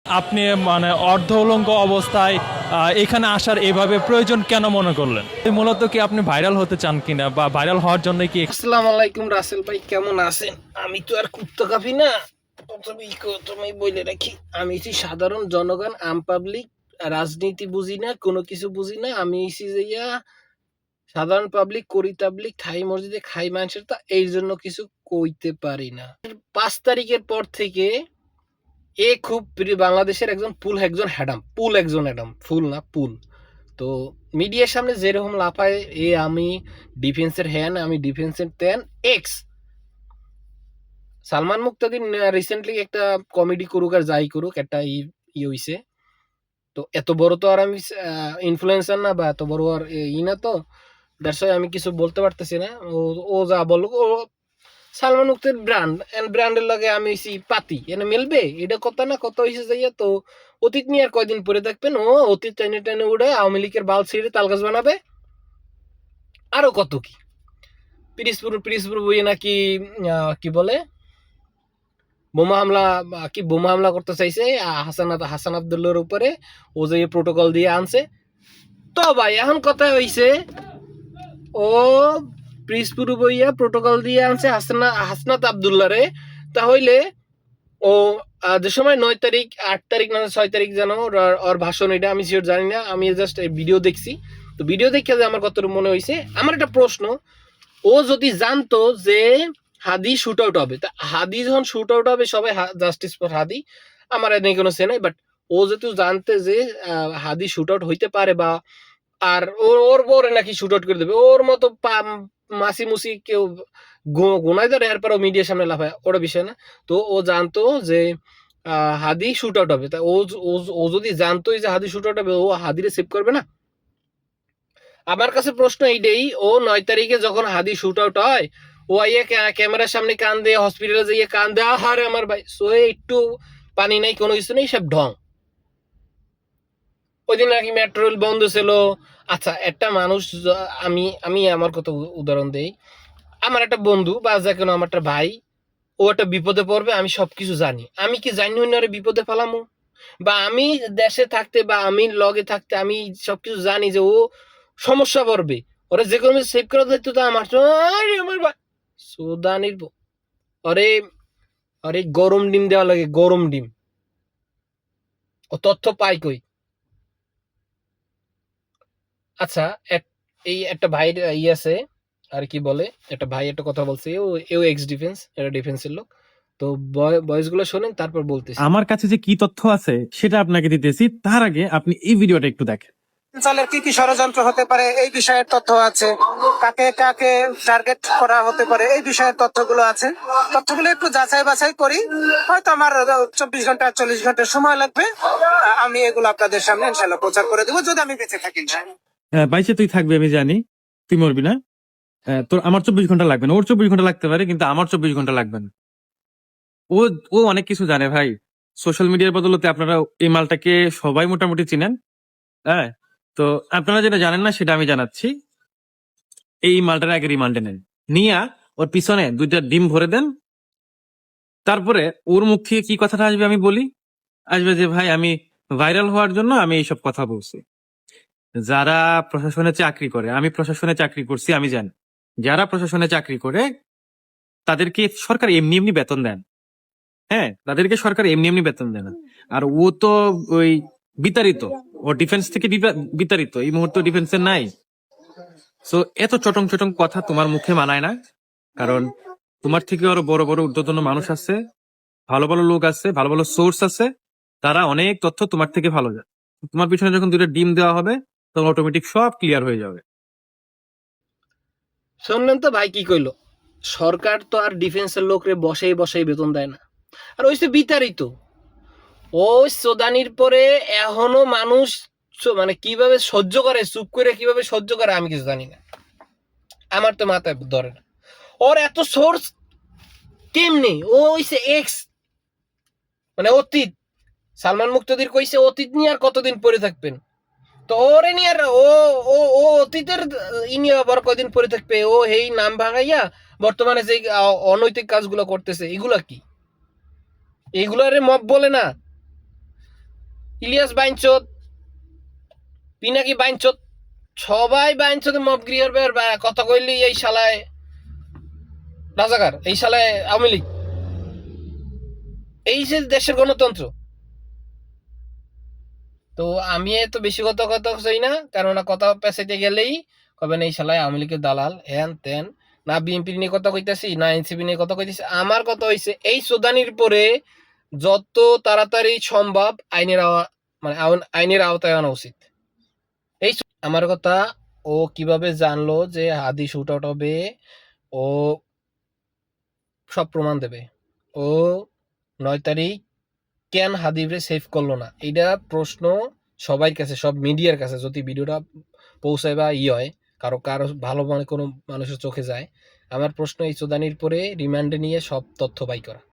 আপনি মানে অর্ধ উলঙ্গ অবস্থায় এখানে আসার এভাবে প্রয়োজন কেন মনে করলেন? মূলত কি আপনি ভাইরাল হতে চান কিনা বা ভাইরাল হওয়ার জন্য কি? আসসালামু আলাইকুম রাসেল ভাই, কেমন আছেন? আমি তো আর কুত্তা কাঁপি না। প্রথমেই বলে রাখি, আমি হচ্ছি সাধারণ জনগণ, আম পাবলিক। রাজনীতি বুঝি না, কোনো কিছু বুঝি না। আমি হচ্ছি যাইয়া সাধারণ পাবলিক, করি তাবলিক, খাই মসজিদে, খাই মানুষের, তা এই জন্য কিছু কইতে পারি না। 5 তারিখের পর থেকে খুব বাংলাদেশের একজন হ্যাডাম, ফুল না পুল। তো মিডিয়ার সামনে যেরকম লাফায়, আমি ডিফেন্সের হ্যান, আমি ডিফেন্সের তেন এক্স সালমান মুক্তাদির রিসেন্টলি একটা কমেডি করুক আর যাই করুক, একটা হইছে। তো এত বড় তো আর আমি ইনফ্লুয়েন্সার না, বা এত বড় আর না, তো দ্যাটস ওয়াই আমি কিছু বলতে পারতেছি না। ও যা বলুক, ও সালমান মুক্তের ব্র্যান্ড, এন্ড ব্র্যান্ডের লগে আমি হইছি পাতি, এনে মিলবে এটা কথা না। কথা হইছে যাইয়া, তো অতীত নিয়ে আর কয়দিন পরে থাকবেন। ও অতীত টেনে টেনে উড়ে আওয়ামী লীগের বাল ছিঁড়ে তালগাছ বানাবে, আরো কত কি। পিরিসপুর বইয়ে নাকি কি বলে বোমা হামলা করতে চাইছে হাসান আব্দুল্লাহর উপরে, ও যে প্রোটোকল দিয়ে আনছে। তো ভাই এখন কথা হইছে, ও পিরিসপুর বইয়া প্রোটোকল দিয়ে আনছে হাসনাত আব্দুল্লাহ রে। তাহলে ও যে সময় 9 তারিখ 8 তারিখ না 6 তারিখ যেন ওর ভাষণ, এটা আমি শিওর জানি না, আমি জাস্ট ভিডিও দেখছি। তো ভিডিও দেখে যে আমার কতটুকু মনে হয়েছে, আমার একটা প্রশ্ন, ও যদি জানতো যে হাদি শুট আউট হবে, তা হাদি যখন শুট আউট হবে সবাই জাস্টিস ফর হাদি, আমার নেই কোনো সে নাই, বাট ও যেহেতু জানতে যে হাদি শুট আউট হইতে পারে, বা আর ওর ওর ওরে নাকি শুট আউট করে দেবে, ওর মতো মাসি মুসি কেউ গোনায় ধরে, এরপরও মিডিয়ার সামনে লাফায়, ওটা বিষয় না। তো ও জানতো যে হাদি শুট আউট হবে, তা ও যদি জানতোই যে হাদি শুট আউট হবে, ও হাদিরে সেভ করবে না? আমার কাছে প্রশ্ন এইটাই, ও 9 তারিখে যখন হাদি শুট আউট হয়, ও আইয়া ক্যামেরার সামনে কান দেয়, হসপিটালে যাইয়ে কান দেয়, আহারে আমার ভাই, সো একটু পানি নাই, কোনো কিছু নেই, সব ঢং। ওই দিন নাকি মেট্রো রেল বন্ধ ছিল। আচ্ছা, একটা মানুষ, আমি আমি আমার কত উদাহরণ দেই। আমার একটা বন্ধু বা যা কেন আমার একটা ভাই, ও একটা বিপদে পড়বে, আমি সবকিছু জানি, আমি কি জানি না ওরে বিপদে ফেলামো? বা আমি দেশে থাকতে বা আমি লগে থাকতে আমি সবকিছু জানি যে ও সমস্যা পড়বে, ওরা যে কোনো সেভ করার দায়িত্ব তো আমার। আমার সুদানির ওরে ওরে গরম ডিম দেওয়া লাগে, গরম ডিম। ও তথ্য পাই কই? আচ্ছা, এই একটা ভাইয়ের আছে, আর কি বলে, একটা ভাই একটা কথা বলছে, এও এক্স ডিফেন্স, এটা ডিফেন্সের লোক। তো ভয়েস গুলো শোনেন, তারপর বলতেছি। আমার কাছে যে কি তথ্য আছে সেটা আপনাকে দিতেছি, তার আগে আপনি এই ভিডিওটা একটু দেখেন। অঞ্চলের কি কি ষড়যন্ত্র হতে পারে এই বিষয়ের তথ্য আছে, কাকে কাকে টার্গেট করা হতে পারে এই বিষয়ের তথ্যগুলো আছে। তথ্যগুলো একটু যাচাই বাছাই করি, হয়তো আমার 24 ঘন্টা 40 ঘন্টা সময় লাগবে। আমি এগুলো আপনাদের সামনে ইনশাল্লাহ প্রচার করে দেবো, যদি আমি বেঁচে থাকি ইনশাল্লাহ। বাইচে তুই থাকবি আমি জানি, তুই মরবি না। তোর আমার 24 ঘন্টা লাগবে না, ওর 24 ঘন্টা লাগতে পারে, কিন্তু আমার 24 ঘন্টা লাগবে না। ও ও অনেক কিছু জানে ভাই। সোশ্যাল মিডিয়ার বদলতে আপনারা এই মালটাকে সবাই মোটামুটি চিনেন। হ্যাঁ, তো আপনারা যেটা জানেন না সেটা আমি জানাচ্ছি। এই মালটার আগে রিমান্ডে নেন, নিয়া ওর পিছনে 2টা ডিম ভরে দেন। তারপরে ওর মুখ থেকে কি কথাটা আসবে আমি বলি, আসবে যে ভাই আমি ভাইরাল হওয়ার জন্য আমি এইসব কথা বলছি। যারা প্রশাসনে চাকরি করে, আমি প্রশাসনে চাকরি করছি, আমি জানি যারা প্রশাসনে চাকরি করে তাদেরকে সরকার এমনি এমনি বেতন দেন। হ্যাঁ, তাদেরকে সরকার এমনি এমনি বেতন দেয় না। আর ও তো ওই বিতাড়িত, ও ডিফেন্স থেকে বিতাড়িত, এই মুহূর্তে ডিফেন্সে নাই। সো এত চটং চটং কথা তোমার মুখে মানায় না, কারণ তোমার থেকে আরো বড় বড় ঊর্ধ্বতন মানুষ আছে, ভালো ভালো লোক আছে, ভালো ভালো সোর্স আছে, তারা অনেক তথ্য তোমার থেকে ভালো যায়। তোমার পিছনে যখন 2টা ডিম দেওয়া হবে তখন অটোমেটিক সব ক্লিয়ার হয়ে যাবে। শুনলেন তো ভাই কি কইলো? সরকার তো আর ডিফেন্সের লোকরে বসেই বসেই বেতন দেয় না, আর ওইসে বিতাড়িত। ওই সোদানির পরে এখনো মানুষ মানে কিভাবে সহ্য করে, চুপ করে কিভাবে সহ্য করে, আমি কিছু জানি না, আমার তো মাথায় ধরে না। ওর এত সোর্স কেমনি? ও হইছে এক্স, মানে অতীত। সালমান মুক্তাদির কইছে অতীত নিয়ে আর কতদিন পরে থাকবেন, তো ওরে নিয়ে আর ও ও ও অতীতের ই নিয়ে আবার কয়দিন পরে থাকবে? ও এই নাম ভাঙাইয়া বর্তমানে যে অনৈতিক কাজগুলো করতেছে, এগুলা কি? এগুলারে মব বলে না? ইলিয়াস বাইনচোদ, পিনাকি বাইনচোদ, সবাই বাইনচোদে মব গৃহের কথা কইলি এই শালায় রাজাকার, এই শালায় আওয়ামী লীগ, এই যে দেশের গণতন্ত্র। তো আমি এত বেশি কথা কথা চাই না, কারণ কথা পেঁচাইতে গেলেই কবেন এই শালায় আওয়ামী লীগের দালাল হ্যান তেন। না বিএনপি নিয়ে কথা কইতাছি, না এনসিপি নিয়ে কথা কইতেছি। আমার কথা হইছে এই সুদানির পরে যত তাড়াতাড়ি সম্ভব আইনের আওতায় আনা উচিত। এই আমার কথা, ও কিভাবে জানলো যে হাদি শুট আউট হবে, ও সব প্রমাণ দেবে। ও 9 তারিখ কেন হাদিবরে সেভ করলো না, এইটা প্রশ্ন সবার কাছে, সব মিডিয়ার কাছে। যদি ভিডিওটা পৌঁছায় বা হয় কারো ভালো মনে কোনো মানুষের চোখে যায়, আমার প্রশ্ন এই চোদানির পরে রিমান্ডে নিয়ে সব তথ্য বাই করা।